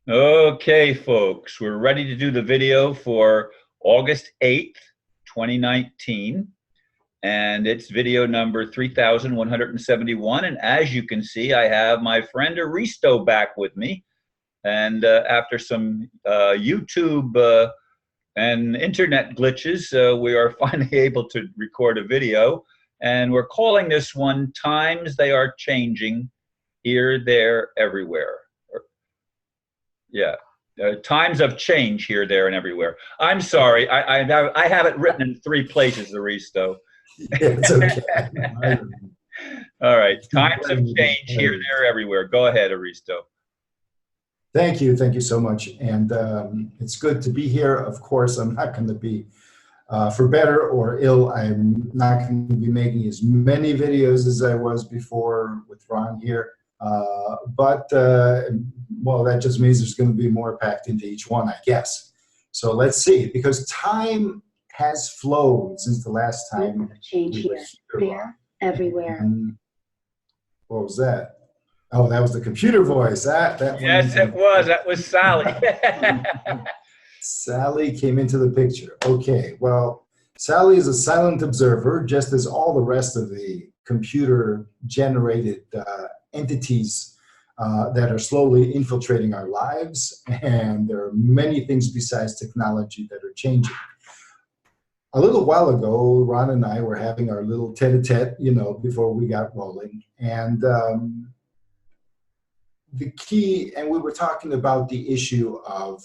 Okay, folks, we're ready to do the video for August 8th, 2019, and it's video number 3171. And as you can see, I have my friend Aristo back with me. And after some YouTube and internet glitches, we are finally able to record a video. And we're calling this one Times They Are Changing Here, There, Everywhere. Yeah. Times of change here, there, and everywhere. I'm sorry. I have it written in 3 places, Aristo. It's okay. All right. Times of change here, there, everywhere. Go ahead, Aristo. Thank you. Thank you so much. And it's good to be here. Of course, I'm not going to be, for better or ill, I'm not going to be making as many videos as I was before with Ron here. Well, that just means there's going to be more packed into each one, I guess. So let's see, because time has flowed since the last time. Change here, there, everywhere. And what was that? Oh, that was the computer voice. That Yes, it was. That was Sally. Sally came into the picture. Okay, well, Sally is a silent observer, just as all the rest of the computer-generated entities that are slowly infiltrating our lives, and there are many things besides technology that are changing. A little while ago, Ron and I were having our little tete-a-tete, before we got rolling, and the key, and we were talking about the issue of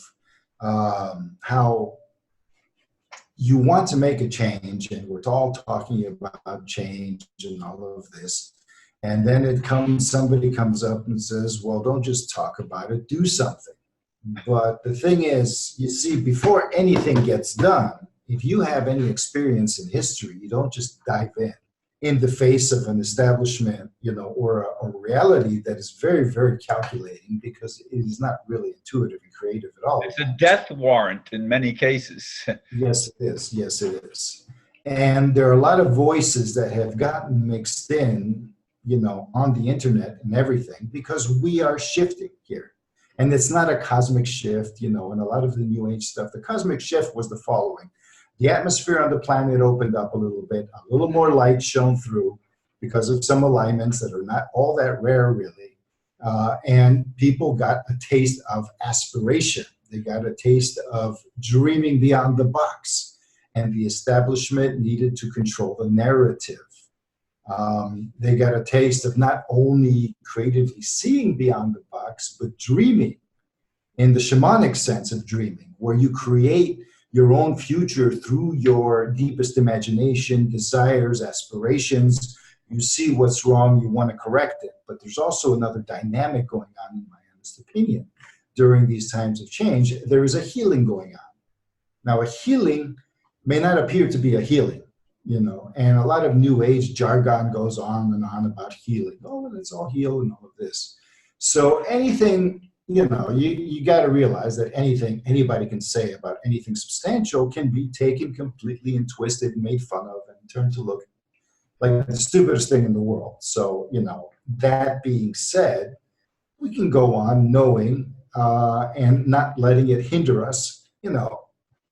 how you want to make a change, and we're all talking about change and all of this. And then somebody comes up and says, well, don't just talk about it, do something. But the thing is, you see, before anything gets done, if you have any experience in history, you don't just dive in the face of an establishment, or a reality that is very, very calculating, because it is not really intuitive and creative at all. It's a death warrant in many cases. Yes, it is. Yes, it is. And there are a lot of voices that have gotten mixed in, on the internet and everything, because we are shifting here. And it's not a cosmic shift, and a lot of the New Age stuff. The cosmic shift was the following. The atmosphere on the planet opened up a little bit, a little more light shone through because of some alignments that are not all that rare, really. And people got a taste of aspiration. They got a taste of dreaming beyond the box. And the establishment needed to control the narrative. They got a taste of not only creatively seeing beyond the box, but dreaming in the shamanic sense of dreaming, where you create your own future through your deepest imagination, desires, aspirations. You see what's wrong, you want to correct it. But there's also another dynamic going on, in my honest opinion. During these times of change, there is a healing going on. Now, a healing may not appear to be a healing. And a lot of New Age jargon goes on and on about healing. Oh, let's all heal and all of this. So anything, you got to realize that anything anybody can say about anything substantial can be taken completely and twisted and made fun of and turned to look like the stupidest thing in the world. So, that being said, we can go on knowing and not letting it hinder us,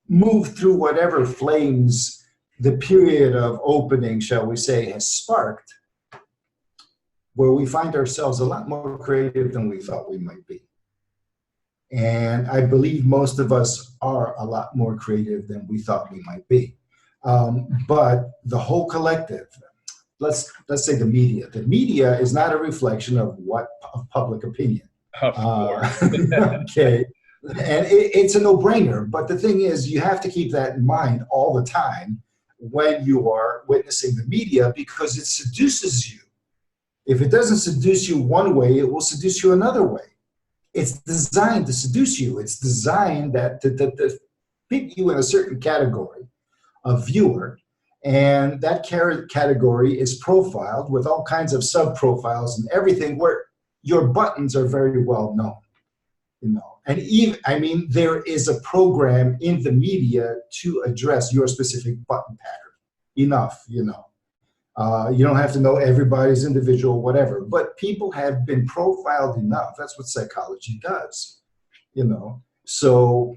move through whatever flames the period of opening, shall we say, has sparked, where we find ourselves a lot more creative than we thought we might be. And I believe most of us are a lot more creative than we thought we might be. But the whole collective, let's say the media is not a reflection of public opinion. Of course. Okay. And it's a no-brainer. But the thing is, you have to keep that in mind all the time when you are witnessing the media, because it seduces you. If it doesn't seduce you one way, it will seduce you another way. It's designed to seduce you. It's designed to fit you in a certain category of viewer, and that category is profiled with all kinds of sub-profiles and everything, where your buttons are very well known. And even, there is a program in the media to address your specific button pattern. Enough, you don't have to know everybody's individual, whatever, but people have been profiled enough. That's what psychology does. you know. So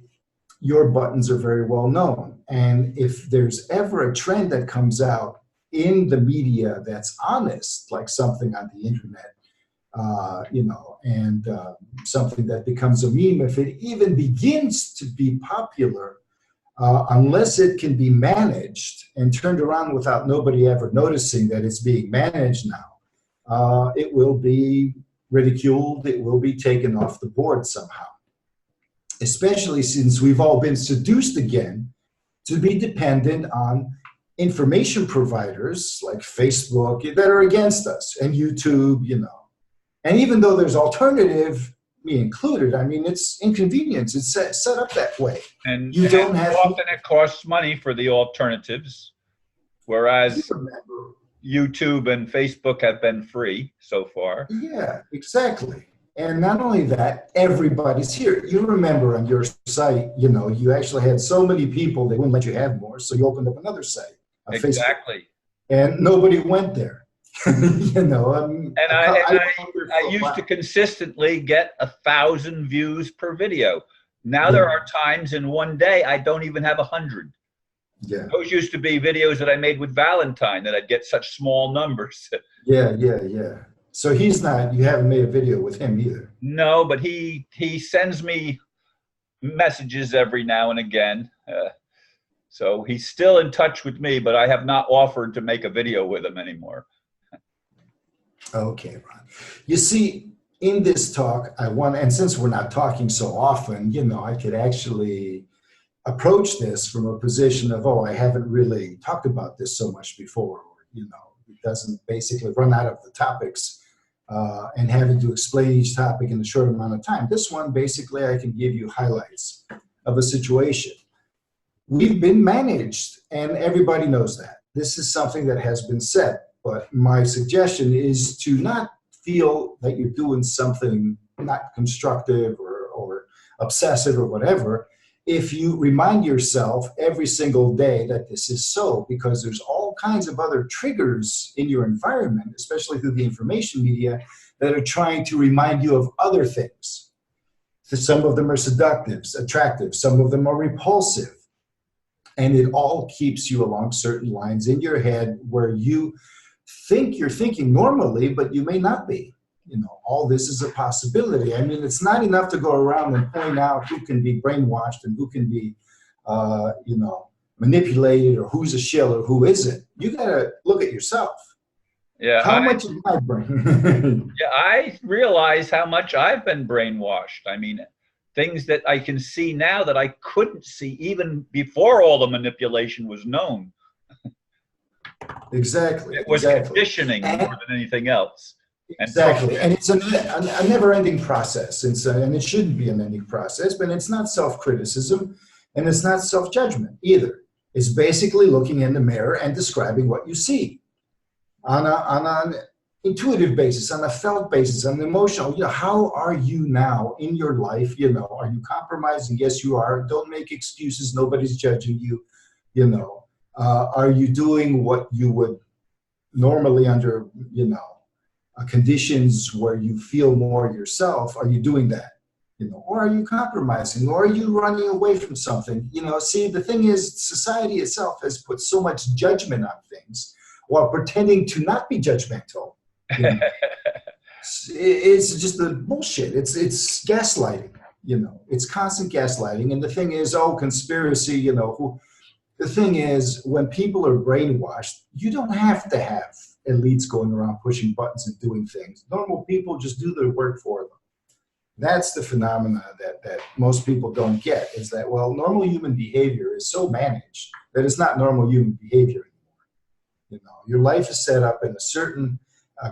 your buttons are very well known. And if there's ever a trend that comes out in the media that's honest, like something on the internet, you know, and something that becomes a meme, if it even begins to be popular, unless it can be managed and turned around without nobody ever noticing that it's being managed now, it will be ridiculed, it will be taken off the board somehow. Especially since we've all been seduced again to be dependent on information providers like Facebook that are against us, and YouTube, you know. And even though there's alternative, me included, I mean, it's inconvenience. It's set up that way. And you don't have often it costs money for the alternatives, whereas YouTube and Facebook have been free so far. Yeah, exactly. And not only that, everybody's here. You remember on your site, you know, you actually had so many people, they wouldn't let you have more, so you opened up another site, Exactly. Facebook, and nobody went there. You know, I used to consistently get 1,000 views per video. Now there are times in one day I don't even have 100. Yeah. Those used to be videos that I made with Valentine that I'd get such small numbers. Yeah. So he's not, you haven't made a video with him either. No, but he sends me messages every now and again. So he's still in touch with me, but I have not offered to make a video with him anymore. Okay, Ron. You see, in this talk, and since we're not talking so often, you know, I could actually approach this from a position of, oh, I haven't really talked about this so much before, or, you know, it doesn't basically run out of the topics and having to explain each topic in a short amount of time. This one, basically, I can give you highlights of a situation. We've been managed, and everybody knows that. This is something that has been said, but my suggestion is to not feel that you're doing something not constructive or obsessive or whatever, if you remind yourself every single day that this is so, because there's all kinds of other triggers in your environment, especially through the information media, that are trying to remind you of other things. So some of them are seductive, attractive, some of them are repulsive. And it all keeps you along certain lines in your head where you think you're thinking normally, but you may not be. You know, all this is a possibility. I mean, it's not enough to go around and point out who can be brainwashed and who can be, you know, manipulated, or who's a shill or who isn't. You got to look at yourself. Yeah. How much is my brain? Yeah, I realize how much I've been brainwashed. I mean, things that I can see now that I couldn't see even before all the manipulation was known. Exactly. It was conditioning more than anything else. Exactly. And it's a never-ending process. And it shouldn't be an ending process, but it's not self-criticism and it's not self-judgment either. It's basically looking in the mirror and describing what you see on an intuitive basis, on a felt basis, on an emotional. You know, how are you now in your life? You know, are you compromising? Yes, you are. Don't make excuses. Nobody's judging you. You know, are you doing what you would normally under, you know, conditions where you feel more yourself? Are you doing that? You know, or are you compromising, or are you running away from something? You know, see, the thing is, society itself has put so much judgment on things while pretending to not be judgmental. You know? It's just the bullshit. It's gaslighting. You know, it's constant gaslighting. And the thing is, oh, conspiracy. You know, the thing is, when people are brainwashed, you don't have to have elites going around pushing buttons and doing things. Normal people just do their work for them. That's the phenomena that most people don't get, is that, well, normal human behavior is so managed that it's not normal human behavior anymore. You know, your life is set up in a certain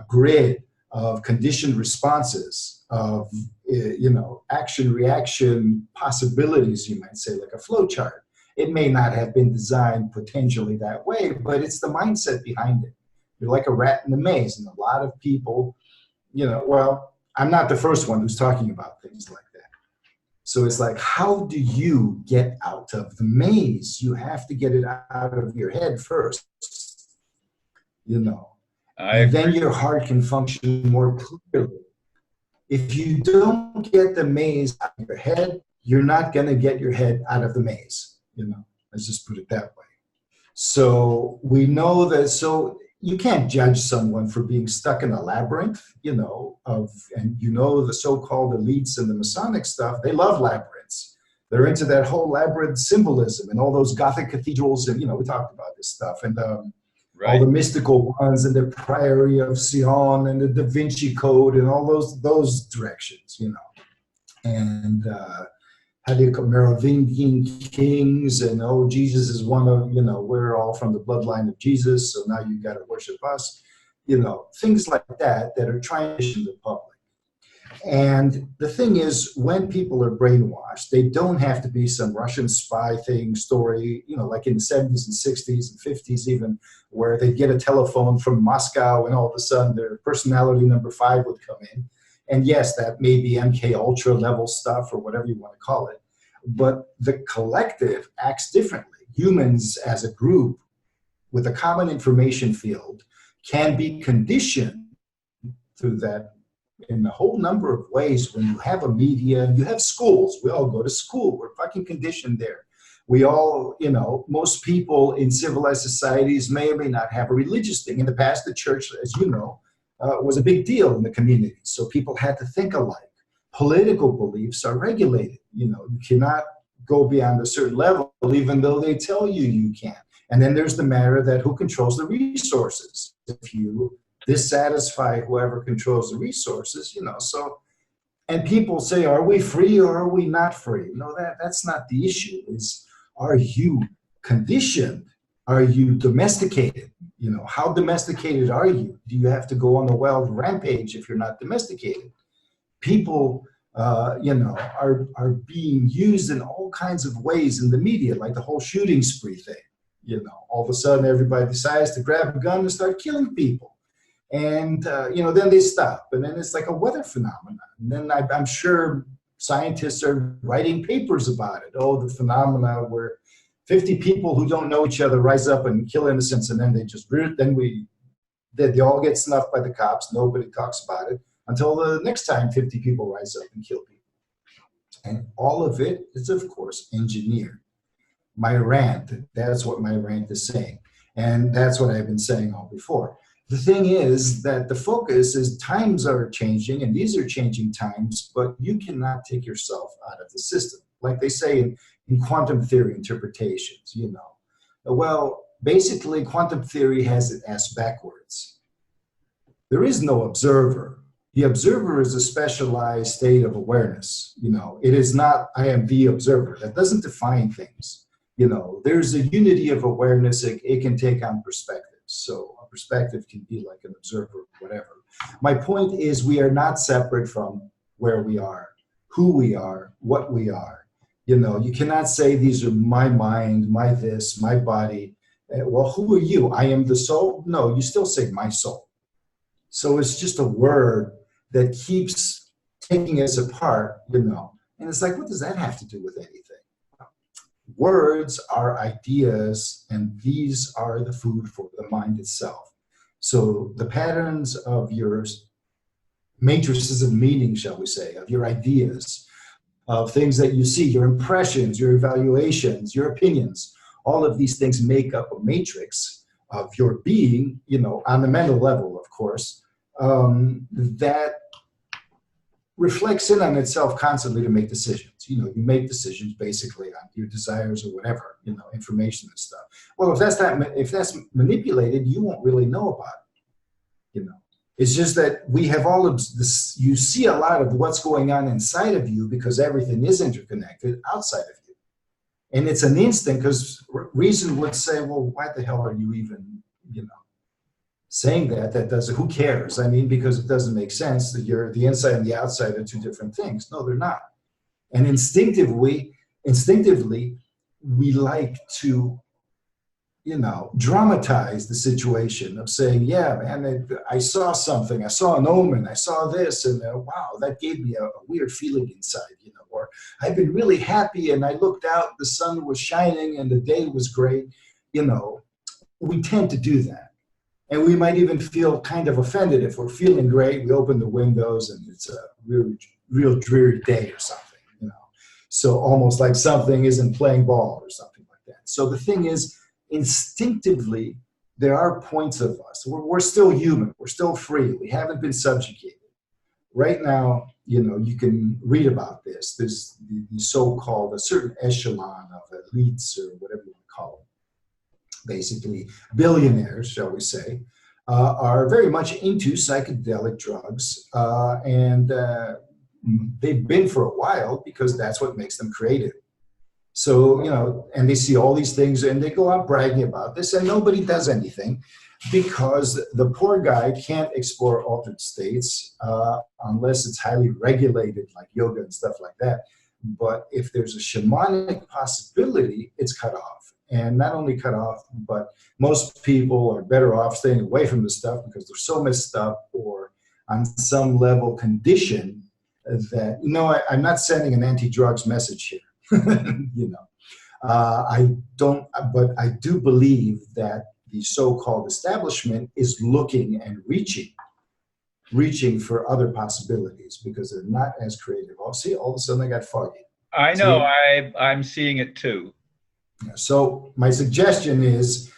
grid of conditioned responses, of, you know, action, reaction, possibilities, you might say, like a flow chart. It may not have been designed potentially that way, but it's the mindset behind it. You're like a rat in a maze, and a lot of people, you know, well, I'm not the first one who's talking about things like that. So it's like, how do you get out of the maze? You have to get it out of your head first, you know. And then your heart can function more clearly. If you don't get the maze out of your head, you're not going to get your head out of the maze. Let's just put it that way. So we know that, so you can't judge someone for being stuck in a labyrinth, and the so-called elites and the Masonic stuff, they love labyrinths. They're into that whole labyrinth symbolism and all those Gothic cathedrals, and we talked about this stuff, and all the mystical ones, and the Priory of Sion and the Da Vinci Code and all those directions, and how do you call Merovingian kings, and Jesus is one of, we're all from the bloodline of Jesus, so now you got to worship us, things like that are trying to show the public. And the thing is, when people are brainwashed, they don't have to be some Russian spy story, like in the 70s and 60s and 50s even, where they get a telephone from Moscow and all of a sudden their personality number 5 would come in. And yes, that may be MK Ultra level stuff or whatever you want to call it, but the collective acts differently. Humans as a group with a common information field can be conditioned through that in a whole number of ways. When you have a media, you have schools, we all go to school, we're fucking conditioned there. We all, most people in civilized societies may or may not have a religious thing. In the past, the church, as you know, was a big deal in the community. So people had to think alike. Political beliefs are regulated. You cannot go beyond a certain level, even though they tell you you can. And then there's the matter that who controls the resources. If you dissatisfy whoever controls the resources, so, and people say, are we free or are we not free? No, that's not the issue. Is, are you conditioned? Are you domesticated? How domesticated are you? Do you have to go on a wild rampage if you're not domesticated? People, are being used in all kinds of ways in the media, like the whole shooting spree thing. All of a sudden everybody decides to grab a gun and start killing people. And, then they stop. And then it's like a weather phenomenon. And then I'm sure scientists are writing papers about it. Oh, the phenomena where 50 people who don't know each other rise up and kill innocents, and then they all get snuffed by the cops. Nobody talks about it until the next time 50 people rise up and kill people. And all of it is, of course, engineered. My rant, that's what my rant is saying. And that's what I've been saying all before. The thing is that the focus is times are changing, and these are changing times, but you cannot take yourself out of the system. Like they say in quantum theory interpretations, Well, basically, quantum theory has it asked backwards. There is no observer. The observer is a specialized state of awareness. It is not, I am the observer. That doesn't define things. There's a unity of awareness. It can take on perspectives. So a perspective can be like an observer, whatever. My point is, we are not separate from where we are, who we are, what we are. You cannot say these are my mind, my this, my body. Well, who are you? I am the soul? No, you still say my soul. So it's just a word that keeps taking us apart, And it's like, what does that have to do with anything? Words are ideas, and these are the food for the mind itself. So the patterns of your matrices of meaning, shall we say, of your ideas, of things that you see, your impressions, your evaluations, your opinions, all of these things make up a matrix of your being, on the mental level, of course, that reflects in on itself constantly to make decisions. You make decisions basically on your desires or whatever, information and stuff. Well, if that's manipulated, you won't really know about it. It's just that we have all of this, you see a lot of what's going on inside of you because everything is interconnected outside of you. And it's an instinct, because reason would say, well, why the hell are you even, saying that? That doesn't, who cares? I mean, because it doesn't make sense that the inside and the outside are two different things. No, they're not. And instinctively, we like to, dramatize the situation of saying, yeah, man, I saw something, I saw an omen, I saw this, and wow, that gave me a weird feeling inside, or I've been really happy and I looked out, the sun was shining and the day was great. We tend to do that. And we might even feel kind of offended if we're feeling great. We open the windows and it's a real dreary day or something, you know. So almost like something isn't playing ball or something like that. So the thing is, instinctively, there are points of us. We're still human. We're still free. We haven't been subjugated. Right now, you know, you can read about this. There's the so-called, a certain echelon of elites or whatever you want to call them. Basically, billionaires, shall we say, are very much into psychedelic drugs. And they've been for a while because that's what makes them creative. So, you know, and they see all these things and they go out bragging about this and nobody does anything because the poor guy can't explore altered states unless it's highly regulated like yoga and stuff like that. But if there's a shamanic possibility, it's cut off. And not only cut off, but most people are better off staying away from the stuff because they're so messed up or on some level conditioned that, you know, I'm not sending an anti-drugs message here. You know, I don't, but I do believe that the so-called establishment is looking and reaching for other possibilities because they're not as creative. Oh, see, all of a sudden I got foggy. I know, I'm seeing it too. So my suggestion is,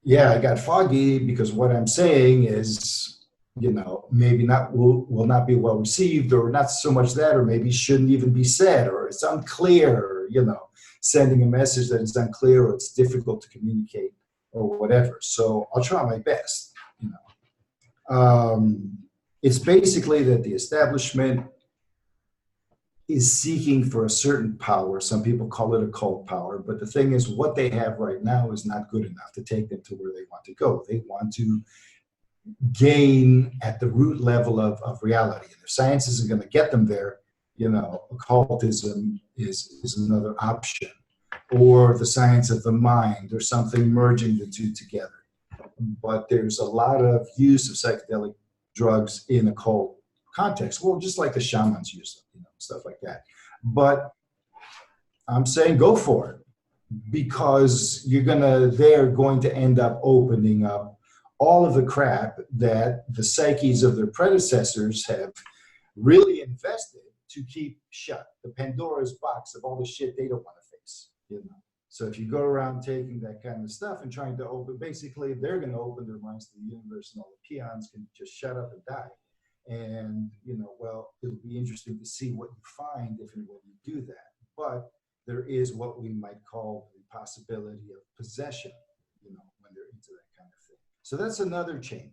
yeah, I got foggy because what I'm saying is, you know, maybe will not be well received, or not so much that, or maybe shouldn't even be said, or it's unclear, or, you know, sending a message that is unclear or it's difficult to communicate or whatever. So I'll try my best, you know. It's basically that the establishment is seeking for a certain power. Some people call it a cult power, but the thing is what they have right now is not good enough to take them to where they want to go. They want to gain at the root level of reality. And if science isn't going to get them there, you know, occultism is another option, or the science of the mind, or something merging the two together. But there's a lot of use of psychedelic drugs in occult context. Well, just like the shamans use them, you know, stuff like that. But I'm saying go for it, because they're going to end up opening up all of the crap that the psyches of their predecessors have really invested to keep shut. The Pandora's box of all the shit they don't want to face, you know. So if you go around taking that kind of stuff and trying to open, basically they're going to open their minds to the universe, and all the peons can just shut up and die. And, you know, well, it'll be interesting to see what you find if and when you do that. But there is what we might call the possibility of possession, you know, when they're into that kind of thing. So that's another change,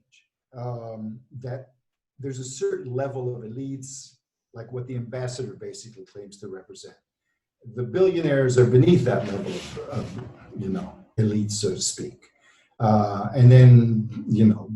that there's a certain level of elites, like what the ambassador basically claims to represent. The billionaires are beneath that level of you know, elites, so to speak. And then, you know,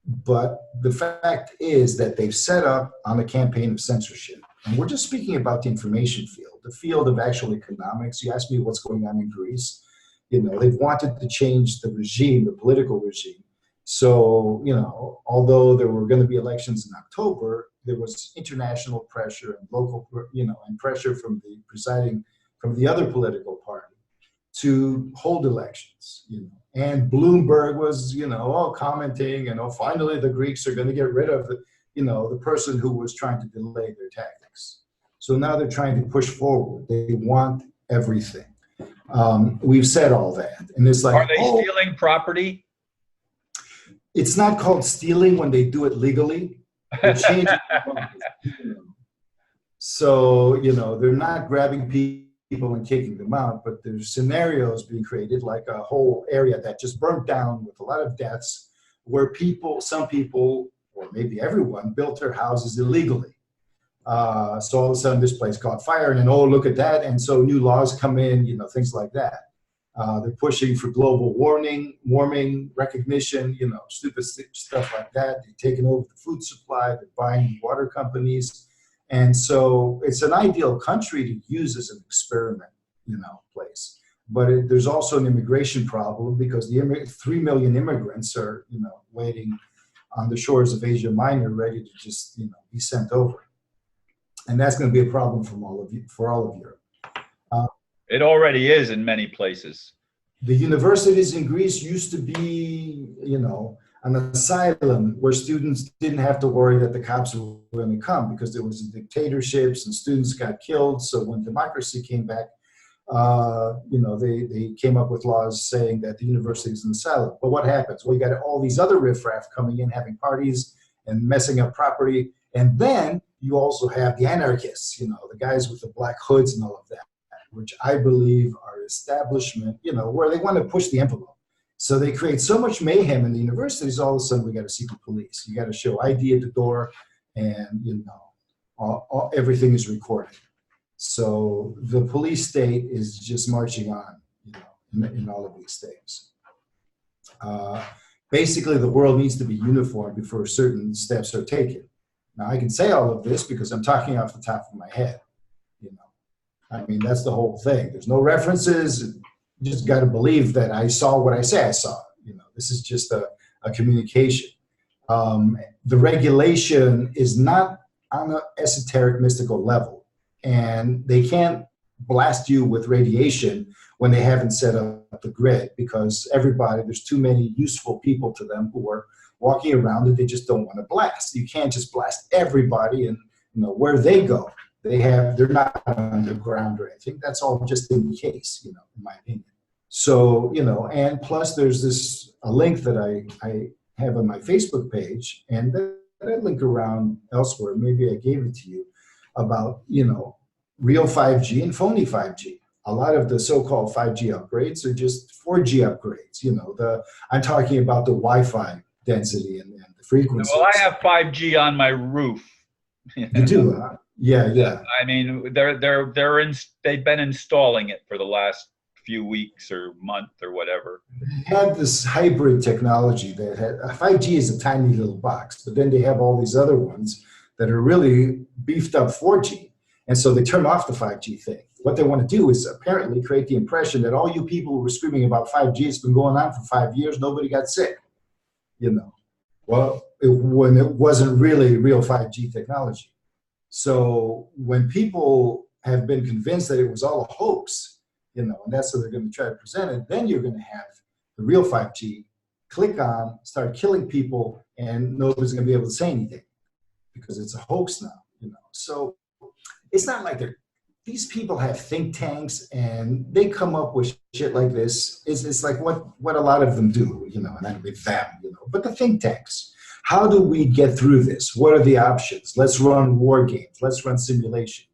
but the fact is that they've set up on a campaign of censorship. And we're just speaking about the information field, the field of actual economics. You asked me what's going on in Greece. You know, they've wanted to change the regime, the political regime. So, you know, although there were going to be elections in October, there was international pressure and local, you know, and pressure from the other political party to hold elections, you know. And Bloomberg was, you know, all commenting, and finally the Greeks are going to get rid of the, you know, the person who was trying to delay their tactics. So now they're trying to push forward. They want everything. We've said all that, and it's like, are they stealing property? It's not called stealing when they do it legally. They're changing So, you know, they're not grabbing people and kicking them out, but there's scenarios being created, like a whole area that just burnt down with a lot of deaths, where some people, or maybe everyone, built their houses illegally. So all of a sudden this place caught fire, and then, oh, look at that. And so new laws come in, you know, things like that. They're pushing for global warming recognition, you know, stupid stuff like that. They're taking over the food supply. They're buying water companies. And so it's an ideal country to use as an experiment, you know, place. But there's also an immigration problem, because the 3 million immigrants are, you know, waiting on the shores of Asia Minor, ready to just, you know, be sent over. And that's going to be a problem for all of Europe. It already is in many places. The universities in Greece used to be, you know, an asylum where students didn't have to worry that the cops were going to come because there was dictatorships and students got killed. So when democracy came back, they came up with laws saying that the university is an asylum. But what happens? Well, you got all these other riffraff coming in, having parties and messing up property. And then you also have the anarchists, the guys with the black hoods and all of that, which I believe are establishment, where they want to push the envelope. So they create so much mayhem in the universities, all of a sudden we got a secret police. You got to show ID at the door, and, everything is recorded. So the police state is just marching on, in all of these things. Basically, the world needs to be uniform before certain steps are taken. Now, I can say all of this because I'm talking off the top of my head. I mean, that's the whole thing. There's no references. You just got to believe that I saw what I say I saw. This is just a communication. The regulation is not on an esoteric, mystical level. And they can't blast you with radiation when they haven't set up the grid, because there's too many useful people to them who are walking around that they just don't want to blast. You can't just blast everybody, and where they go, they're not underground or anything. That's all just in case, in my opinion. So, and plus there's a link that I have on my Facebook page, and that I link around elsewhere. Maybe I gave it to you, about, real 5G and phony 5G. A lot of the so-called 5G upgrades are just 4G upgrades. I'm talking about the Wi-Fi density and the frequency. Well, I have 5G on my roof. You do, huh? Yeah. I mean, they've been installing it for the last few weeks or month or whatever. They had this hybrid technology that had 5G is a tiny little box, but then they have all these other ones that are really beefed up 4G. And so they turn off the 5G thing. What they want to do is apparently create the impression that all you people who were screaming about 5G, it's been going on for 5 years, nobody got sick. Well, when it wasn't really real 5G technology. So when people have been convinced that it was all a hoax, and that's how they're going to try to present it, then you're going to have the real 5G click on, start killing people, and nobody's going to be able to say anything because it's a hoax now. So it's not like these people have think tanks and they come up with shit like this. It's like what a lot of them do, and I with them, but the think tanks. How do we get through this? What are the options? Let's run war games. Let's run simulations.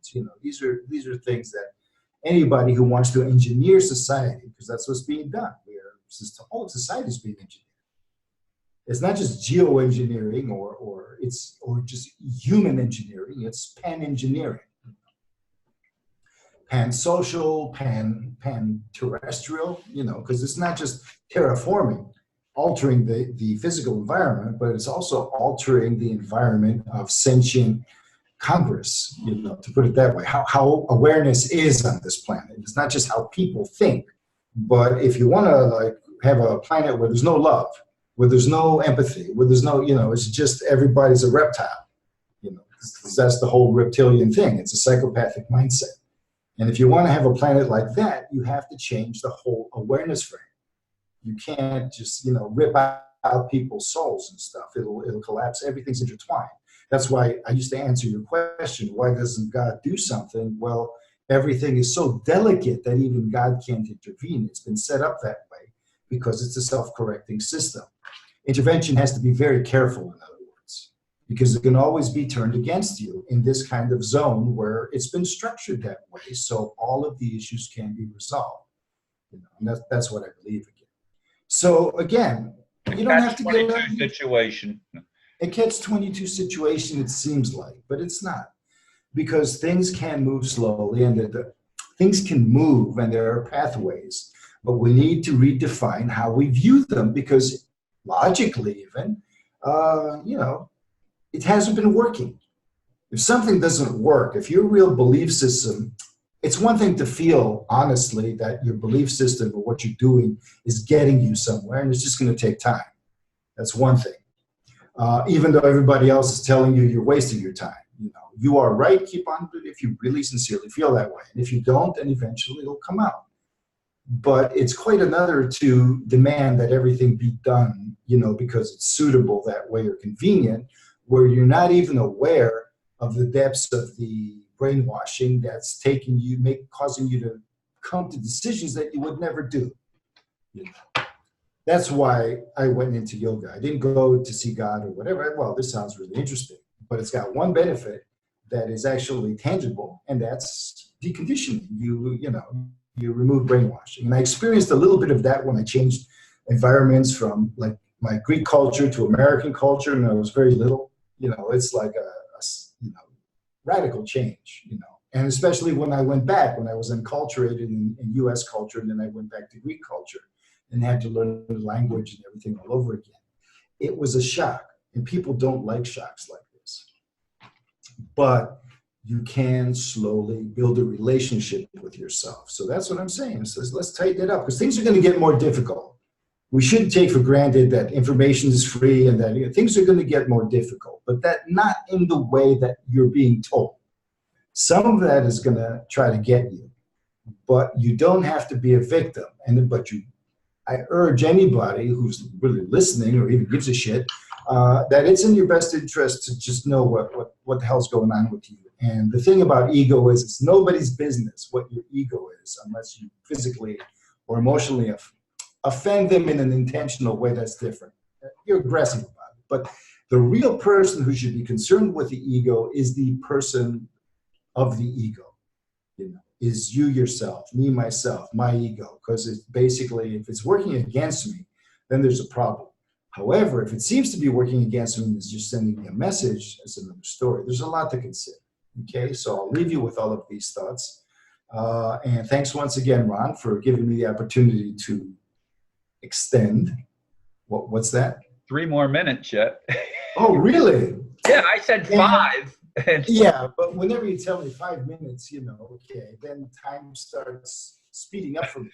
These are things that anybody who wants to engineer society, because that's what's being done. All of society is being engineered. It's not just geoengineering or just human engineering. It's pan-engineering. Pan-social, pan-terrestrial, because it's not just terraforming, altering the physical environment, but it's also altering the environment of sentient Congress, to put it that way. How awareness is on this planet. It's not just how people think, but if you want to have a planet where there's no love, where there's no empathy, where there's no, it's just everybody's a reptile, because that's the whole reptilian thing. It's a psychopathic mindset. And if you want to have a planet like that, you have to change the whole awareness frame. You can't just, rip out people's souls and stuff. It'll collapse. Everything's intertwined. That's why I used to answer your question, why doesn't God do something? Well, everything is so delicate that even God can't intervene. It's been set up that way because it's a self-correcting system. Intervention has to be very careful, in other words, because it can always be turned against you in this kind of zone where it's been structured that way, so all of the issues can be resolved. And that's what I believe again. So again, you don't have to get a situation. A catch-22 situation, it seems like, but it's not, because things can move slowly, and things can move, and there are pathways, but we need to redefine how we view them, because logically even, it hasn't been working. If something doesn't work, if your real belief system, it's one thing to feel honestly that your belief system or what you're doing is getting you somewhere, and it's just going to take time. That's one thing. Even though everybody else is telling you you're wasting your time. You are right, keep on, but if you really sincerely feel that way. And if you don't, then eventually it'll come out. But it's quite another to demand that everything be done, because it's suitable that way or convenient, where you're not even aware of the depths of the brainwashing that's causing you to come to decisions that you would never do. That's why I went into yoga. I didn't go to see God or whatever. Well, this sounds really interesting, but it's got one benefit that is actually tangible, and that's deconditioning. You remove brainwashing. And I experienced a little bit of that when I changed environments from like my Greek culture to American culture, and I was very little. It's like a radical change, And especially when I went back, when I was enculturated in US culture, and then I went back to Greek culture and had to learn the language and everything all over again. It was a shock, and people don't like shocks like this. But you can slowly build a relationship with yourself. So that's what I'm saying. So let's tighten it up, because things are going to get more difficult. We shouldn't take for granted that information is free and that things are going to get more difficult, but that not in the way that you're being told. Some of that is going to try to get you, but you don't have to be a victim. I urge anybody who's really listening or even gives a shit that it's in your best interest to just know what the hell's going on with you. And the thing about ego is it's nobody's business what your ego is, unless you physically or emotionally offend them in an intentional way. That's different. You're aggressive about it. But the real person who should be concerned with the ego is the person of the ego, is you yourself, me, myself, my ego. Because it's basically, if it's working against me, then there's a problem. However, if it seems to be working against me and it's just sending me a message, that's another story. There's a lot to consider. Okay, so I'll leave you with all of these thoughts. And thanks once again, Ron, for giving me the opportunity to extend. What's that? 3 more minutes yet. Oh, really? Yeah, I said 5. Yeah, but whenever you tell me 5 minutes, okay, then time starts speeding up for me.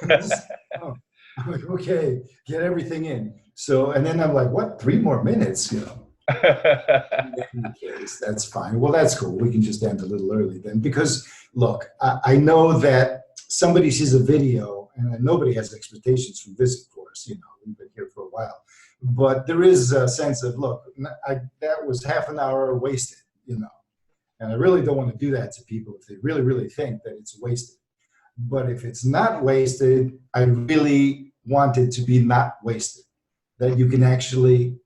I'm like, okay, get everything in. So, and then I'm like, what? 3 more minutes, In any case, that's fine. Well, that's cool. We can just end a little early then, because look, I know that somebody sees a video, and nobody has expectations from this, of course. We've been here for a while, but there is a sense of, look, that was half an hour wasted, and I really don't want to do that to people if they really, really think that it's wasted. But if it's not wasted, I really want it to be not wasted, that you can actually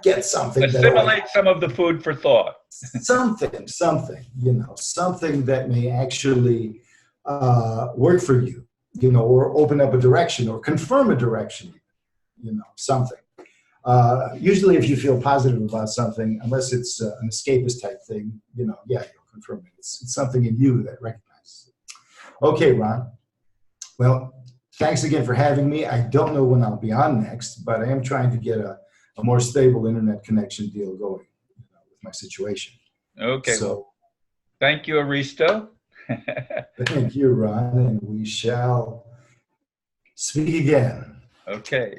get something. Assimilate some of the food for thought. something, something that may actually work for you, or open up a direction or confirm a direction, something. Usually if you feel positive about something, unless it's an escapist type thing, you'll confirm it. It's something in you that recognizes it. Okay, Ron. Well, thanks again for having me. I don't know when I'll be on next, but I am trying to get a more stable internet connection deal going with my situation. Okay. So, well, thank you, Aristo. Thank you, Ron, and we shall speak again. Okay.